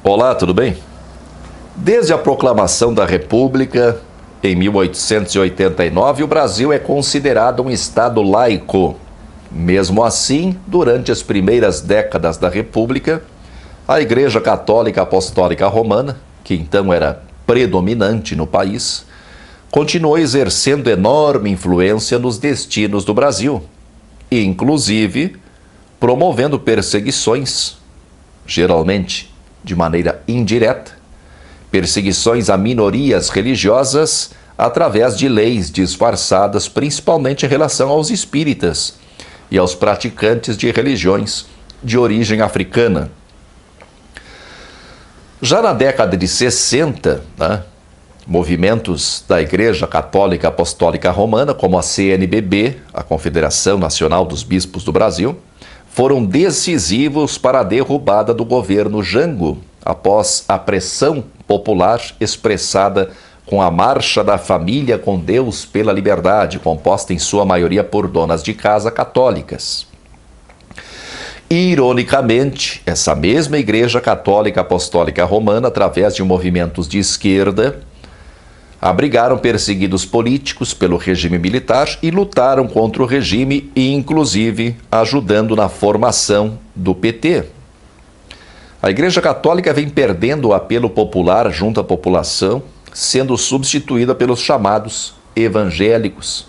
Olá, tudo bem? Desde a proclamação da República, em 1889, o Brasil é considerado um Estado laico. Mesmo assim, durante as primeiras décadas da República, a Igreja Católica Apostólica Romana, que então era predominante no país, continuou exercendo enorme influência nos destinos do Brasil, e inclusive promovendo perseguições, geralmente de maneira indireta, perseguições a minorias religiosas através de leis disfarçadas, principalmente em relação aos espíritas e aos praticantes de religiões de origem africana. Já na década de 60, movimentos da Igreja Católica Apostólica Romana, como a CNBB, a Confederação Nacional dos Bispos do Brasil, foram decisivos para a derrubada do governo Jango, após a pressão popular expressada com a Marcha da Família com Deus pela Liberdade, composta em sua maioria por donas de casa católicas. Ironicamente, essa mesma Igreja Católica Apostólica Romana, através de movimentos de esquerda, abrigaram perseguidos políticos pelo regime militar e lutaram contra o regime, inclusive ajudando na formação do PT. A Igreja Católica vem perdendo o apelo popular junto à população, sendo substituída pelos chamados evangélicos,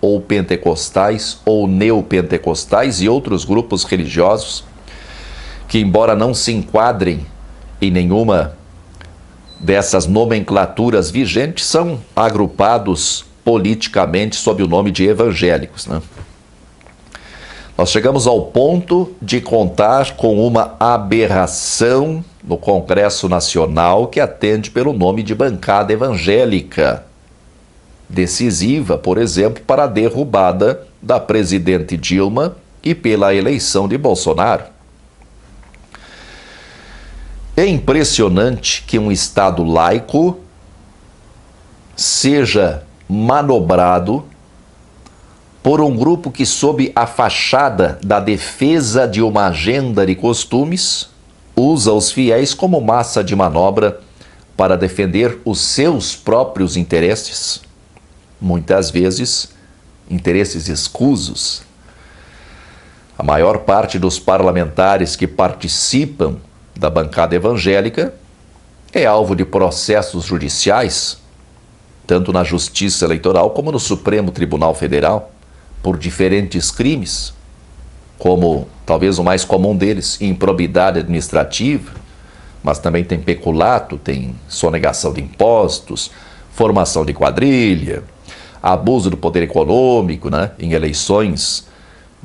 ou pentecostais, ou neopentecostais e outros grupos religiosos que, embora não se enquadrem em nenhuma dessas nomenclaturas vigentes, são agrupados politicamente sob o nome de evangélicos. Nós chegamos ao ponto de contar com uma aberração no Congresso Nacional que atende pelo nome de bancada evangélica, decisiva, por exemplo, para a derrubada da presidente Dilma e pela eleição de Bolsonaro. É impressionante que um Estado laico seja manobrado por um grupo que, sob a fachada da defesa de uma agenda de costumes, usa os fiéis como massa de manobra para defender os seus próprios interesses, muitas vezes interesses escusos. A maior parte dos parlamentares que participam da bancada evangélica é alvo de processos judiciais, tanto na Justiça Eleitoral como no Supremo Tribunal Federal, por diferentes crimes, como talvez o mais comum deles, improbidade administrativa, mas também tem peculato, tem sonegação de impostos, formação de quadrilha, abuso do poder econômico, em eleições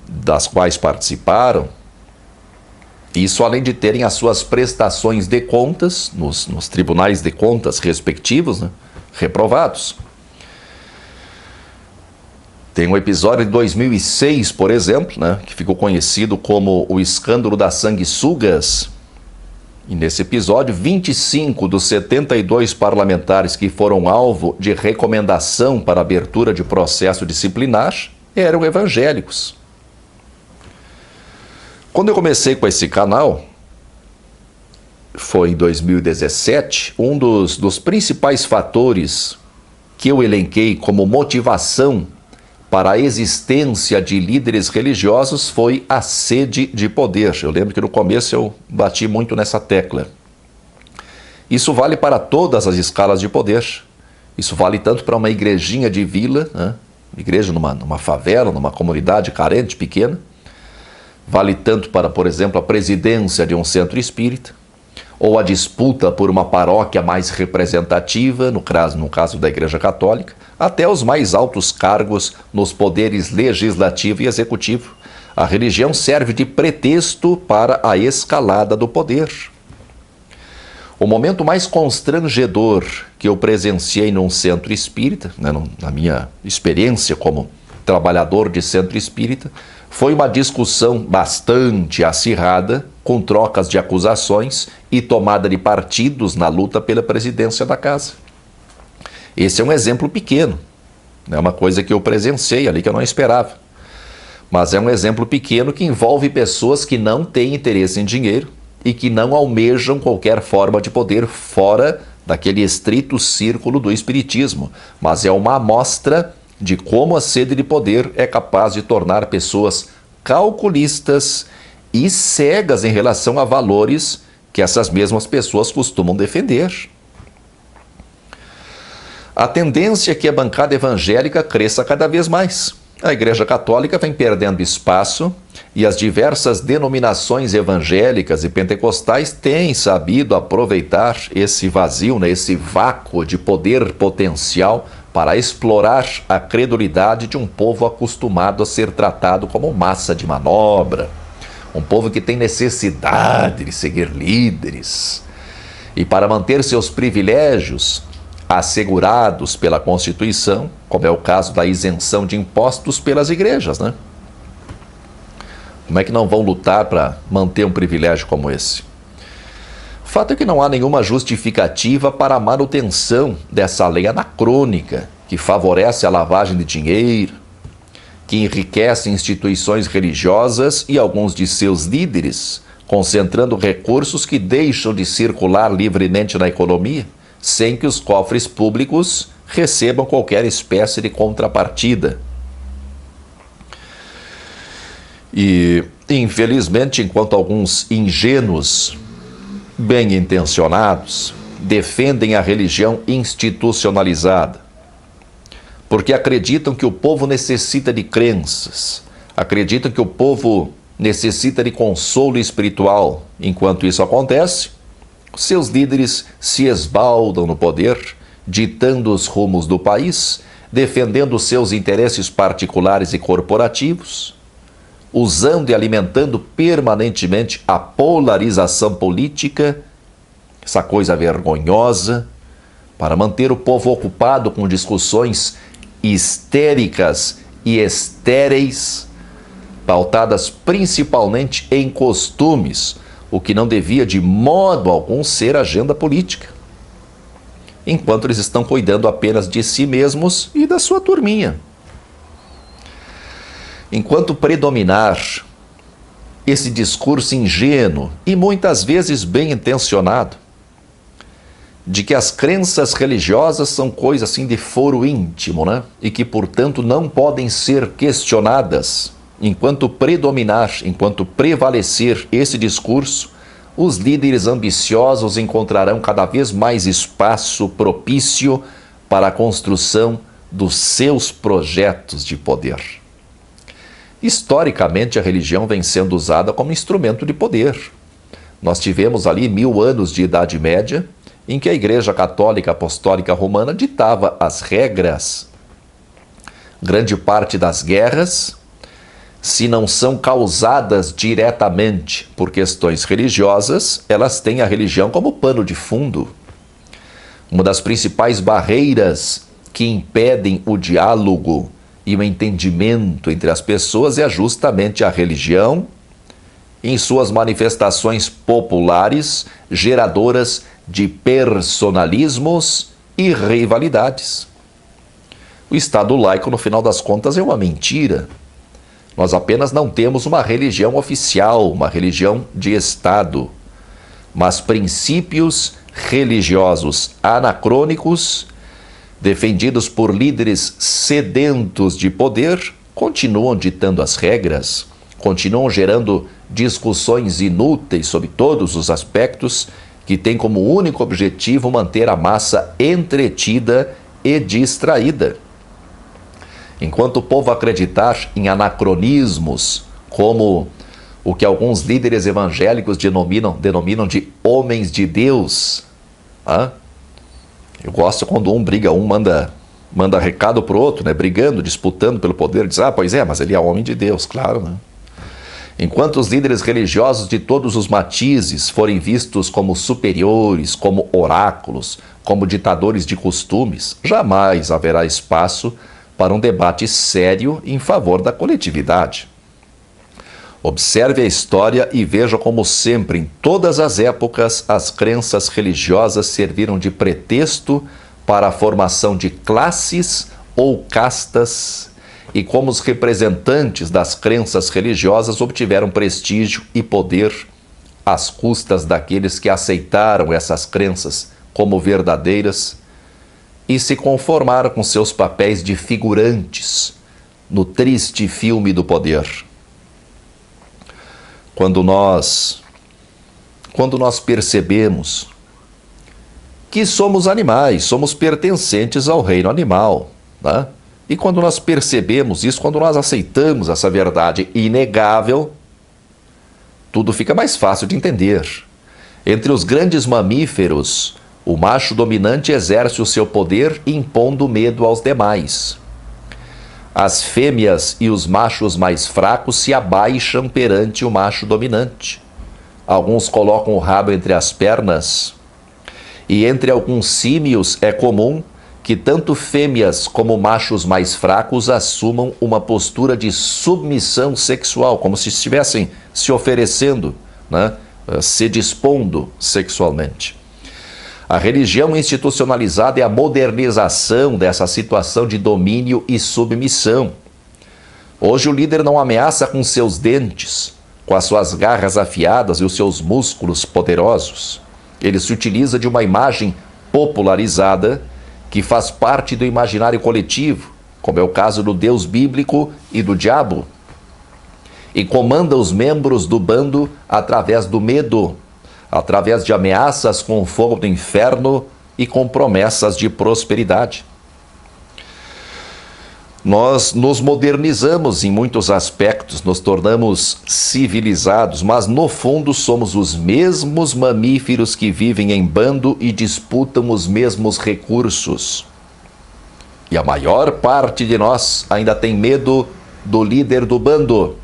das quais participaram. Isso além de terem as suas prestações de contas nos tribunais de contas respectivos, reprovados. Tem um episódio de 2006, por exemplo, que ficou conhecido como o escândalo das sanguessugas. E nesse episódio, 25 dos 72 parlamentares que foram alvo de recomendação para abertura de processo disciplinar eram evangélicos. Quando eu comecei com esse canal, foi em 2017, um dos principais fatores que eu elenquei como motivação para a existência de líderes religiosos foi a sede de poder. Eu lembro que no começo eu bati muito nessa tecla. Isso vale para todas as escalas de poder. Isso vale tanto para uma igrejinha de vila, igreja numa favela, numa comunidade carente, pequena. Vale tanto para, por exemplo, a presidência de um centro espírita, ou a disputa por uma paróquia mais representativa, no caso da Igreja Católica, até os mais altos cargos nos poderes legislativo e executivo. A religião serve de pretexto para a escalada do poder. O momento mais constrangedor que eu presenciei num centro espírita, na minha experiência como trabalhador de centro espírita, foi uma discussão bastante acirrada, com trocas de acusações e tomada de partidos na luta pela presidência da casa. Esse é um exemplo pequeno, é uma coisa que eu presenciei ali que eu não esperava. Mas é um exemplo pequeno que envolve pessoas que não têm interesse em dinheiro e que não almejam qualquer forma de poder fora daquele estrito círculo do espiritismo, mas é uma amostra de como a sede de poder é capaz de tornar pessoas calculistas e cegas em relação a valores que essas mesmas pessoas costumam defender. A tendência é que a bancada evangélica cresça cada vez mais. A Igreja Católica vem perdendo espaço e as diversas denominações evangélicas e pentecostais têm sabido aproveitar esse vazio, esse vácuo de poder potencial para explorar a credulidade de um povo acostumado a ser tratado como massa de manobra, um povo que tem necessidade de seguir líderes. E para manter seus privilégios assegurados pela Constituição, como é o caso da isenção de impostos pelas igrejas, né? Como é que não vão lutar para manter um privilégio como esse? O fato é que não há nenhuma justificativa para a manutenção dessa lei anacrônica que favorece a lavagem de dinheiro, que enriquece instituições religiosas e alguns de seus líderes, concentrando recursos que deixam de circular livremente na economia, sem que os cofres públicos recebam qualquer espécie de contrapartida. E, infelizmente, enquanto alguns ingênuos, bem intencionados, defendem a religião institucionalizada, porque acreditam que o povo necessita de crenças, acreditam que o povo necessita de consolo espiritual. Enquanto isso acontece, seus líderes se esbaldam no poder, ditando os rumos do país, defendendo seus interesses particulares e corporativos, usando e alimentando permanentemente a polarização política, essa coisa vergonhosa, para manter o povo ocupado com discussões histéricas e estéreis, pautadas principalmente em costumes, o que não devia de modo algum ser agenda política, enquanto eles estão cuidando apenas de si mesmos e da sua turminha. Enquanto predominar esse discurso ingênuo e muitas vezes bem intencionado, de que as crenças religiosas são coisa assim de foro íntimo, né? E que, portanto, não podem ser questionadas. Enquanto predominar, enquanto prevalecer esse discurso, os líderes ambiciosos encontrarão cada vez mais espaço propício para a construção dos seus projetos de poder. Historicamente, a religião vem sendo usada como instrumento de poder. Nós tivemos ali 1000 anos de Idade Média, em que a Igreja Católica Apostólica Romana ditava as regras. Grande parte das guerras, se não são causadas diretamente por questões religiosas, elas têm a religião como pano de fundo. Uma das principais barreiras que impedem o diálogo e o entendimento entre as pessoas é justamente a religião, em suas manifestações populares, geradoras de personalismos e rivalidades. O Estado laico, no final das contas, é uma mentira. Nós apenas não temos uma religião oficial, uma religião de Estado, mas princípios religiosos anacrônicos, defendidos por líderes sedentos de poder, continuam ditando as regras, continuam gerando discussões inúteis sobre todos os aspectos, que têm como único objetivo manter a massa entretida e distraída. Enquanto o povo acreditar em anacronismos, como o que alguns líderes evangélicos denominam de homens de Deus, eu gosto quando um briga, um manda recado para o outro, né? Brigando, disputando pelo poder, diz, pois é, mas ele é homem de Deus, claro, né? Enquanto os líderes religiosos de todos os matizes forem vistos como superiores, como oráculos, como ditadores de costumes, jamais haverá espaço para um debate sério em favor da coletividade. Observe a história e veja como sempre, em todas as épocas, as crenças religiosas serviram de pretexto para a formação de classes ou castas, e como os representantes das crenças religiosas obtiveram prestígio e poder às custas daqueles que aceitaram essas crenças como verdadeiras e se conformaram com seus papéis de figurantes no triste filme do poder. Quando nós percebemos que somos animais, somos pertencentes ao reino animal, né? E quando nós percebemos isso, quando nós aceitamos essa verdade inegável, tudo fica mais fácil de entender. Entre os grandes mamíferos, o macho dominante exerce o seu poder impondo medo aos demais. As fêmeas e os machos mais fracos se abaixam perante o macho dominante. Alguns colocam o rabo entre as pernas, e entre alguns símios é comum que tanto fêmeas como machos mais fracos assumam uma postura de submissão sexual, como se estivessem se oferecendo, né? Se dispondo sexualmente. A religião institucionalizada é a modernização dessa situação de domínio e submissão. Hoje o líder não ameaça com seus dentes, com as suas garras afiadas e os seus músculos poderosos. Ele se utiliza de uma imagem popularizada que faz parte do imaginário coletivo, como é o caso do Deus bíblico e do diabo, e comanda os membros do bando através do medo, através de ameaças com o fogo do inferno e com promessas de prosperidade. Nós nos modernizamos em muitos aspectos, nos tornamos civilizados, mas no fundo somos os mesmos mamíferos que vivem em bando e disputam os mesmos recursos. E a maior parte de nós ainda tem medo do líder do bando.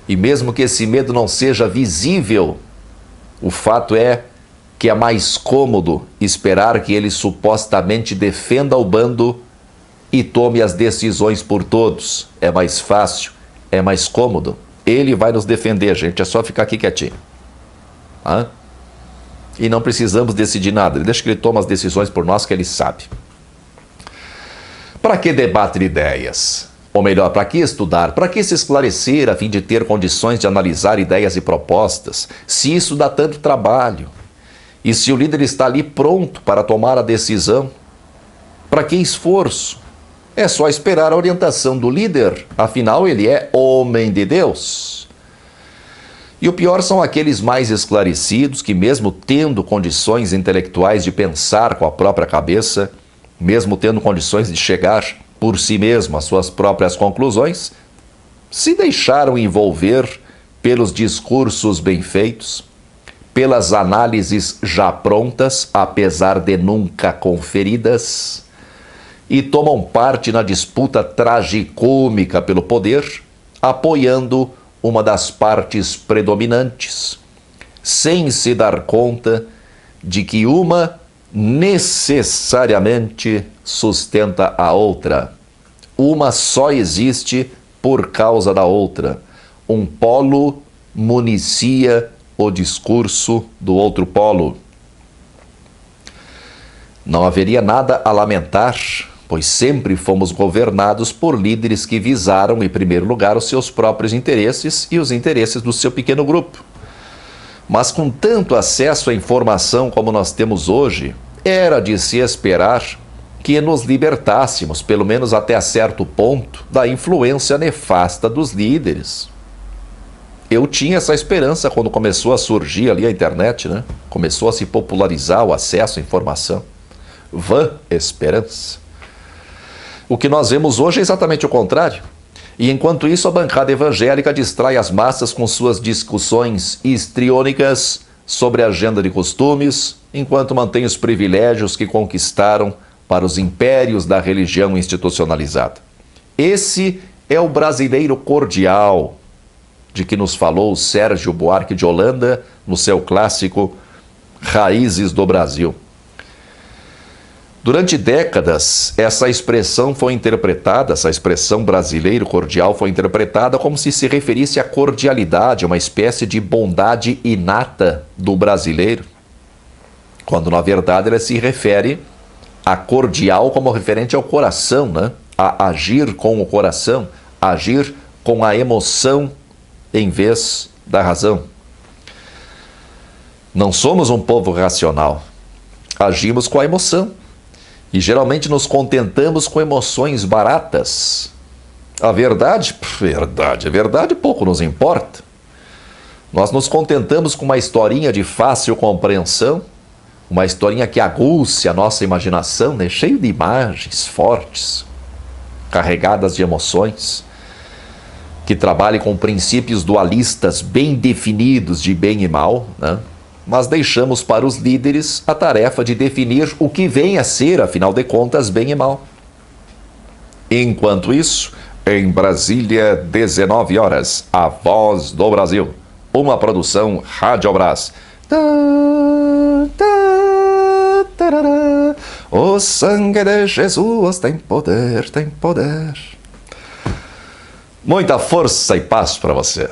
E mesmo que esse medo não seja visível, o fato é que é mais cômodo esperar que ele supostamente defenda o bando e tome as decisões por todos. É mais fácil, é mais cômodo. Ele vai nos defender, gente, é só ficar aqui quietinho. E não precisamos decidir nada, deixa que ele tome as decisões por nós, que ele sabe. Para que debater ideias? Ou melhor, para que estudar? Para que se esclarecer a fim de ter condições de analisar ideias e propostas? Se isso dá tanto trabalho. E se o líder está ali pronto para tomar a decisão? Para que esforço? É só esperar a orientação do líder, afinal ele é homem de Deus. E o pior são aqueles mais esclarecidos que, mesmo tendo condições intelectuais de pensar com a própria cabeça, mesmo tendo condições de chegar por si mesmo às suas próprias conclusões, se deixaram envolver pelos discursos bem feitos, pelas análises já prontas, apesar de nunca conferidas, e tomam parte na disputa tragicômica pelo poder, apoiando uma das partes predominantes, sem se dar conta de que uma necessariamente sustenta a outra. Uma só existe por causa da outra. Um polo municia o discurso do outro polo. Não haveria nada a lamentar, pois sempre fomos governados por líderes que visaram, em primeiro lugar, os seus próprios interesses e os interesses do seu pequeno grupo. Mas com tanto acesso à informação como nós temos hoje, era de se esperar que nos libertássemos, pelo menos até certo ponto, da influência nefasta dos líderes. Eu tinha essa esperança quando começou a surgir ali a internet, né? Começou a se popularizar o acesso à informação. Vã esperança. O que nós vemos hoje é exatamente o contrário. E enquanto isso, a bancada evangélica distrai as massas com suas discussões histriônicas sobre a agenda de costumes, enquanto mantém os privilégios que conquistaram para os impérios da religião institucionalizada. Esse é o brasileiro cordial de que nos falou Sérgio Buarque de Holanda no seu clássico Raízes do Brasil. Durante décadas, essa expressão brasileiro cordial foi interpretada como se referisse à cordialidade, uma espécie de bondade inata do brasileiro, quando na verdade ela se refere a cordial como referente ao coração, né? A agir com o coração, agir com a emoção em vez da razão. Não somos um povo racional. Agimos com a emoção. E geralmente nos contentamos com emoções baratas. A verdade pouco nos importa. Nós nos contentamos com uma historinha de fácil compreensão, uma historinha que aguce a nossa imaginação, né? Cheio de imagens fortes, carregadas de emoções, que trabalhe com princípios dualistas bem definidos de bem e mal, né? Mas deixamos para os líderes a tarefa de definir o que vem a ser, afinal de contas, bem e mal. Enquanto isso, em Brasília, 19 horas, a Voz do Brasil, uma produção Radiobras. O sangue de Jesus tem poder, tem poder. Muita força e paz para você.